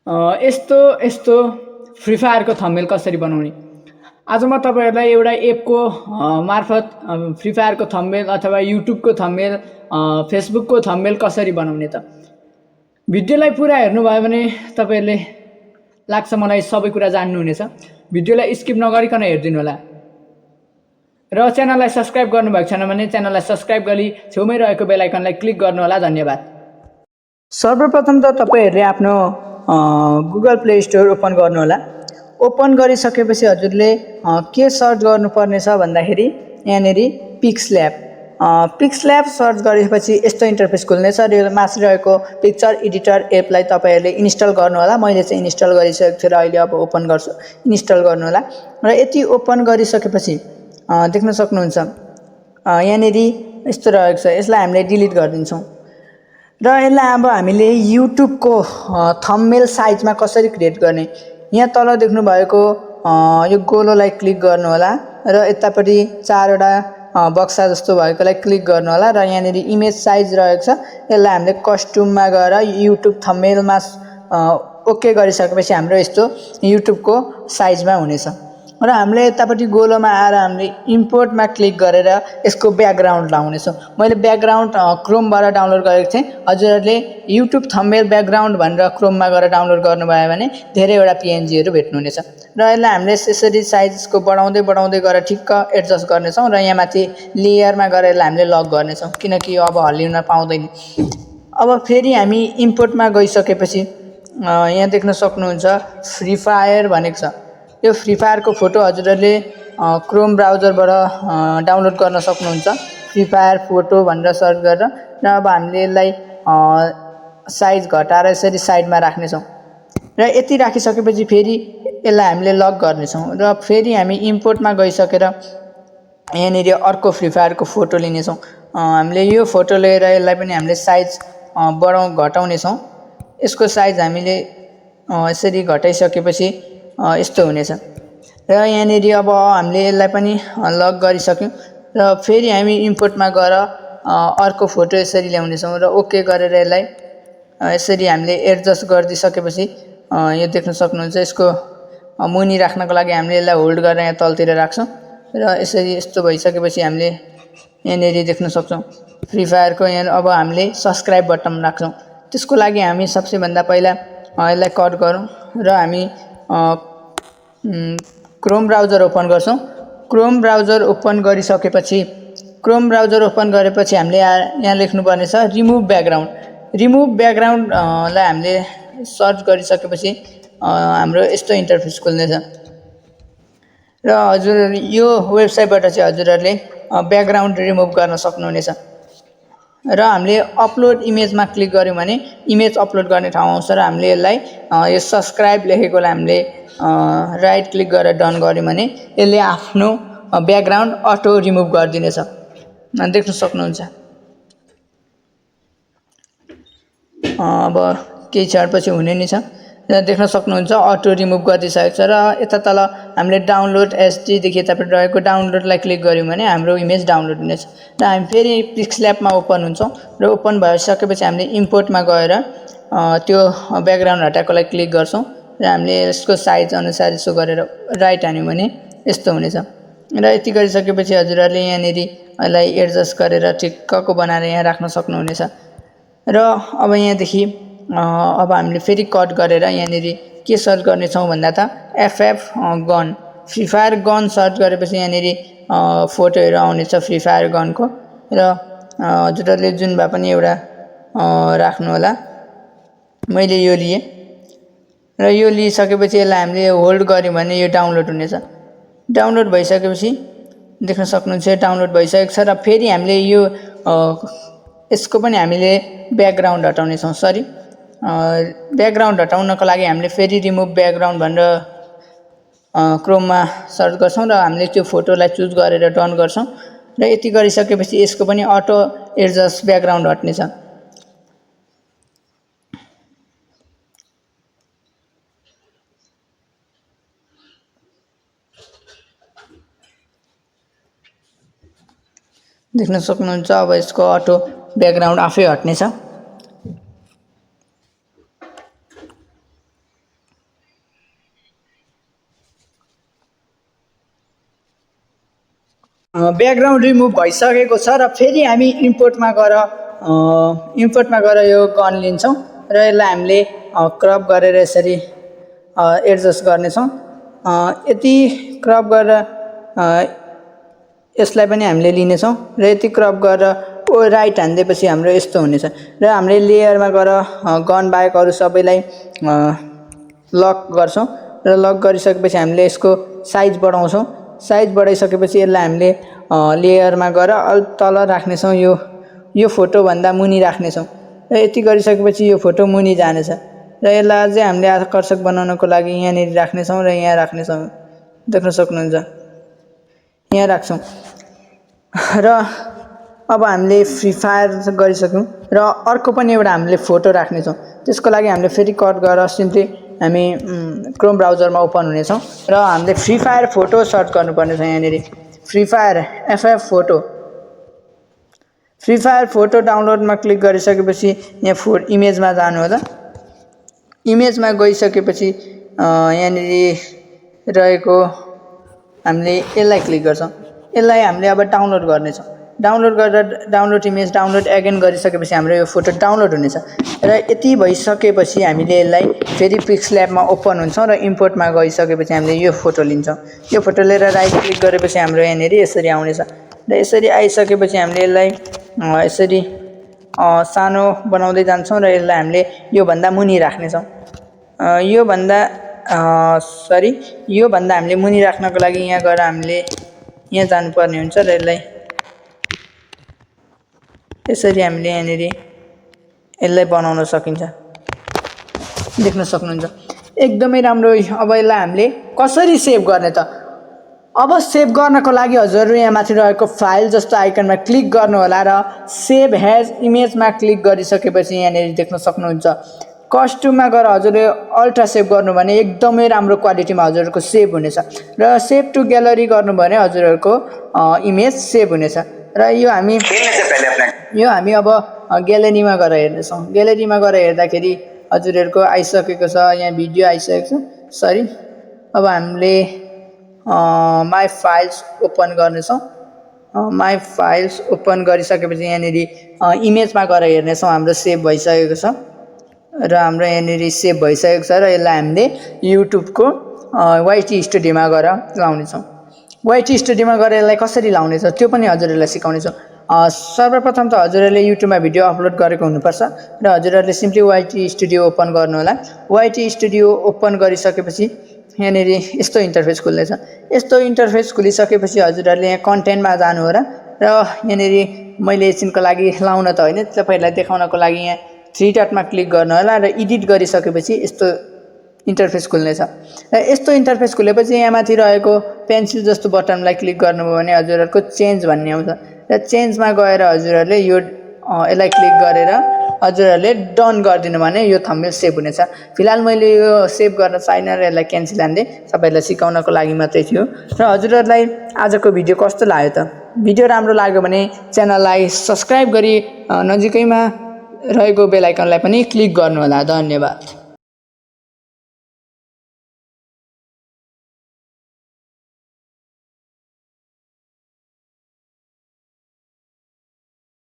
यस्तो यस्तो free फायरको thumbnail कसरी बनाउने। आज म तपाईहरुलाई एउटा एपको मार्फत फ्री फायरको थम्बनेल अथवा युट्युबको थम्बनेल फेसबुकको थम्बनेल कसरी बनाउने त। भिडियोलाई पुरा हेर्नुभयो भने तपाईहरुले लाग्छ मलाई सबै कुरा जान्नुहुनेछ। भिडियोलाई स्किप नगरिकन हेर्दिनु होला र च्यानललाई सब्स्क्राइब गर्नुभएको छैन भने च्यानललाई सब्स्क्राइब गरी छेउमै रहेको बेल आइकनलाई क्लिक गर्नु होला। धन्यवाद। सर्वप्रथम त तपाईहरुले आफ्नो गुगल प्ले स्टोर ओपन गर्नु होला। ओपन गरिसकेपछि हजुरले के सर्च गर्नुपर्ने छ भन्दाखेरि यहाँनेरि पिक्सल्याब सर्च गरेपछि यस्तो इन्टरफेस खुल्नेछ र यो माथि रहेको पिक्चर एडिटर एपलाई तपाईहरुले इन्स्टल गर्नु होला। मैले चाहिँ इन्स्टल गरिसकेको छु र अहिले अब ओपन गर्छु। इन्स्टल गर्नु होला र यति ओपन गरिसकेपछि देख्न सक्नुहुन्छ यहाँनेरि यस्तो रहेको छ। यसलाई हामीले डिलिट गरिदिन्छौँ र यसलाई अब हामीले युट्युबको थम्बनेल साइजमा कसरी क्रिएट गर्ने। यहाँ तल देख्नु भएको यो गोलोलाई क्लिक गर्नु होला र यतापट्टि चारवटा बक्सा जस्तो भएकोलाई क्लिक गर्नु होला र यहाँनेरि इमेज साइज रहेको छ। यसलाई हामीले कस्ट्युममा गएर युट्युब थम्बनेलमा ओके गरिसकेपछि हाम्रो यस्तो युट्युबको साइजमा हुनेछ र हामीले यतापट्टि गोलोमा आएर हामीले इम्पोर्टमा क्लिक गरेर यसको ब्याकग्राउन्ड लाउनेछौँ। मैले ब्याकग्राउन्ड क्रोमबाट डाउनलोड गरेको थिएँ। हजुरहरूले युट्युब थम्बनेल ब्याकग्राउन्ड भनेर क्रोममा गएर डाउनलोड गर्नुभयो भने धेरैवटा पिएनजीहरू भेट्नुहुनेछ र यसलाई हामीले यसरी साइजको बढाउँदै गएर ठिक्क एडजस्ट गर्नेछौँ र यहाँ माथि लेयरमा गएर यसलाई हामीले लक गर्नेछौँ किनकि यो अब हल्लिन पाउँदैन। अब फेरि हामी इम्पोर्टमा गइसकेपछि यहाँ देख्न सक्नुहुन्छ फ्री फायर भनेको छ। यो फ्री फायरको फोटो हजुरहरूले क्रोम ब्राउजरबाट डाउनलोड गर्न सक्नुहुन्छ। फ्री फायर फोटो भनेर सर्च गरेर र अब हामीले यसलाई साइज घटाएर यसरी साइडमा राख्नेछौँ र यति राखिसकेपछि फेरि यसलाई हामीले लक गर्नेछौँ र फेरि हामी इम्पोर्टमा गइसकेर यहाँनिर अर्को फ्री फायरको फोटो लिनेछौँ। हामीले यो फोटो लिएर यसलाई पनि हामीले साइज घटाउनेछौँ। यसको साइज हामीले यसरी घटाइसकेपछि यस्तो हुनेछ र यहाँनिर अब हामीले यसलाई पनि लक गरिसक्यौँ र फेरि हामी इम्पोर्टमा गएर अर्को फोटो यसरी ल्याउनेछौँ र ओके गरेर यसलाई यसरी हामीले एडजस्ट गरिदिसकेपछि यो देख्न सक्नुहुन्छ। यसको मुनि राख्नको लागि हामीले यसलाई होल्ड गरेर यहाँ तलतिर राख्छौँ र यसरी यस्तो भइसकेपछि हामीले यहाँनिर देख्न सक्छौँ फ्री फायरको यहाँ अब हामीले सब्स्क्राइब बटन राख्छौँ। त्यसको लागि हामी सबसे भन्दा पहिला यसलाई कट गरौँ र हामी क्रोम ब्राउजर ओपन गर्छौँ। क्रोम ब्राउजर ओपन गरेपछि हामीले यहाँ लेख्नुपर्ने छ रिमुभ ब्याकग्राउन्डलाई हामीले सर्च गरिसकेपछि हाम्रो यस्तो इन्टरफेस खुल्नेछ र हजुर यो वेबसाइटबाट चाहिँ हजुरहरूले ब्याकग्राउन्ड रिमुभ गर्न सक्नुहुनेछ र हामीले अपलोड इमेजमा क्लिक गऱ्यौँ भने इमेज अपलोड गर्ने ठाउँ आउँछ र हामीले यसलाई यो सब्स्क्राइब लेखेकोलाई हामीले राइट क्लिक गरेर डन गऱ्यौँ भने यसले आफ्नो ब्याकग्राउन्ड अटो रिमुभ गरिदिनेछ। देख्न सक्नुहुन्छ। अब केही क्षणपछि हुने नै छ र देख्न सक्नुहुन्छ अटो रिमुभ गरिदिइसकेको छ र यता तल हामीले डाउनलोड एसडीदेखि यतापट्टि रहेको डाउनलोडलाई क्लिक गऱ्यौँ भने हाम्रो इमेज डाउनलोड हुनेछ र हामी फेरि पिक्सल्याबमा ओपन हुन्छौँ र ओपन भइसकेपछि हामीले इम्पोर्टमा गएर त्यो ब्याकग्राउन्ड हटाएकोलाई क्लिक गर्छौँ र हामीले यसको साइज अनुसार यसो गरेर राइट हान्यौँ भने यस्तो हुनेछ र यति गरिसकेपछि हजुरहरूले यहाँनिर यसलाई एडजस्ट गरेर ठिक्कको बनाएर यहाँ राख्न सक्नुहुनेछ र अब यहाँदेखि अब हामीले फेरि कट गरेर यहाँनिर के सर्च गर्नेछौँ भन्दा त FF gun free fire gun search गरेपछि यहाँनिर फोटोहरू आउनेछ फ्री फायर गनको र हजुरहरूले जुन भए पनि एउटा राख्नु होला। मैले यो लिएँ र यो लिइसकेपछि यसलाई हामीले होल्ड गऱ्यौँ भने यो डाउनलोड हुनेछ। डाउनलोड भइसकेपछि देख्न सक्नुहुन्छ डाउनलोड भइसकेको छ र फेरि हामीले यो यसको पनि हामीले ब्याकग्राउन्ड हटाउनेछौँ। ब्याकग्राउन्ड हटाउनको लागि हामीले फेरि रिमुभ ब्याकग्राउन्ड भनेर क्रोममा सर्च गर्छौँ र हामीले त्यो फोटोलाई चुज गरेर डन गर्छौँ र यति गरिसकेपछि यसको पनि अटो एडजस्ट ब्याकग्राउन्ड हट्नेछ। देख्न सक्नुहुन्छ अब यसको अटो ब्याकग्राउन्ड आफै हट्नेछ। ब्याकग्राउन्ड रिमुभ भइसकेको छ र फेरि हामी इम्पोर्टमा गएर यो गन लिन्छौँ र यसलाई हामीले क्रप गरेर यसरी एडजस्ट गर्नेछौँ। यति क्रप गरेर यसलाई पनि हामीले लिनेछौँ र यति क्रप गरेर राइट हान्दिएपछि हाम्रो यस्तो हुनेछ र हामीले लेयरमा गएर गन बाहेक अरू सबैलाई लक गर्छौँ र लक गरिसकेपछि हामीले यसको साइज बढाउँछौँ। साइज बढाइसकेपछि यसलाई हामीले लेयरमा गएर तल राख्नेछौँ, यो फोटोभन्दा मुनि राख्नेछौँ र यति गरिसकेपछि यो फोटो मुनि जानेछ र यसलाई अझै हामीले आकर्षक बनाउनको लागि यहाँनिर राख्नेछौँ र यहाँ राख्नेछौँ। देख्न सक्नुहुन्छ यहाँ राख्छौँ र अब हामीले फ्री फायर गरिसक्यौँ र अर्को पनि एउटा हामीले फोटो राख्नेछौँ। त्यसको लागि हामीले फेरि कट गरेर सिम्पली हामी क्रोम ब्राउजरमा ओपन हुनेछौँ र हामीले फ्री फायर फोटो सर्च गर्नुपर्ने छ। यहाँनिर फ्री फायर FF फोटो डाउनलोडमा क्लिक गरिसकेपछि यहाँ इमेजमा जानु होला। इमेजमा गइसकेपछि यहाँनिर रहेको हामीले यसलाई क्लिक गर्छौँ। यसलाई हामीले अब डाउनलोड गर्नेछौँ। डाउनलोड गरेर डाउनलोड इमेज डाउनलोड एगेन गरिसकेपछि हाम्रो यो फोटो डाउनलोड हुनेछ र यति भइसकेपछि हामीले यसलाई फेरि पिक्सल्याबमा ओपन हुन्छौँ र इम्पोर्टमा गइसकेपछि हामीले यो फोटो लिन्छौँ। यो फोटो लिएर राइट क्लिक गरेपछि हाम्रो यहाँनिर यसरी आउनेछ र यसरी आइसकेपछि हामीले यसलाई यसरी सानो बनाउँदै जान्छौँ र यसलाई हामीले योभन्दा मुनि राख्नेछौँ। योभन्दा हामीले मुनि राख्नको लागि यहाँ गएर हामीले यहाँ जानुपर्ने हुन्छ र यसरी हामीले यहाँनिर यसलाई बनाउन सकिन्छ। देख्न सक्नुहुन्छ एकदमै राम्रो। अब यसलाई हामीले कसरी सेभ गर्ने त? अब सेभ गर्नको लागि हजुरहरू यहाँ माथि रहेको फाइल जस्तो आइकनमा क्लिक गर्नु होला र सेभ एज इमेजमा क्लिक गरिसकेपछि यहाँनिर देख्न सक्नुहुन्छ कस्ट्युममा गएर हजुरले अल्ट्रा सेभ गर्नु भने एकदमै राम्रो क्वालिटीमा हजुरहरूको सेभ हुनेछ र सेभ टु ग्यालरी गर्नु भने हजुरहरूको इमेज सेभ हुनेछ र यो हामी अब ग्यालेरीमा गएर हेर्नेछौँ। ग्यालेरीमा गएर हेर्दाखेरि हजुरहरूको आइसकेको छ, यहाँ भिडियो आइसकेको छ। अब हामीले माई फाइल्स ओपन गर्नेछौँ। माई फाइल्स ओपन गरिसकेपछि यहाँनिर इमेजमा गएर हेर्नेछौँ हाम्रो सेभ भइसकेको छ र हाम्रो यहाँनिर सेभ भइसकेको छ र यसलाई हामीले युट्युबको YT स्टुडियोमा गएर लाउनेछौँ। YT स्टुडियोमा गएर यसलाई कसरी लाउनेछ त्यो पनि हजुरहरूलाई सिकाउनेछौँ। सर्वप्रथम त हजुरहरूले युट्युबमा भिडियो अपलोड गरेको हुनुपर्छ र हजुरहरूले सिम्पली YT स्टुडियो ओपन गर्नु होला। YT स्टुडियो ओपन गरिसकेपछि यहाँनिर यस्तो इन्टरफेस खुल्नेछ। यस्तो इन्टरफेस खुलिसकेपछि हजुरहरूले यहाँ कन्टेन्टमा जानु हो र यहाँनिर मैले एकछिनको लागि लाउन त होइन, तपाईँहरूलाई देखाउनको लागि यहाँ 3 डटमा क्लिक गर्नु होला र एडिट गरिसकेपछि यस्तो इन्टरफेस खुल्नेछ र यस्तो इन्टरफेस खुलेपछि यहाँ माथि रहेको पेन्सिल जस्तो बटनलाई क्लिक गर्नुभयो भने हजुरहरूको चेन्ज भन्ने आउँछ र चेन्जमा गएर हजुरहरूले यसलाई क्लिक गरेर हजुरहरूले डन गरिदिनु भने यो थम्बनेल सेभ हुनेछ। फिलहाल मैले यो सेभ गर्न चाहिनँ र यसलाई क्यान्सल हान्दै तपाईँहरूलाई सिकाउनको लागि मात्रै थियो। र हजुरहरूलाई आजको भिडियो कस्तो लाग्यो त? भिडियो राम्रो लाग्यो भने च्यानललाई सब्सक्राइब गरी नजिकैमा रहेको बेल आइकनलाई पनि क्लिक गर्नुहोला। धन्यवाद।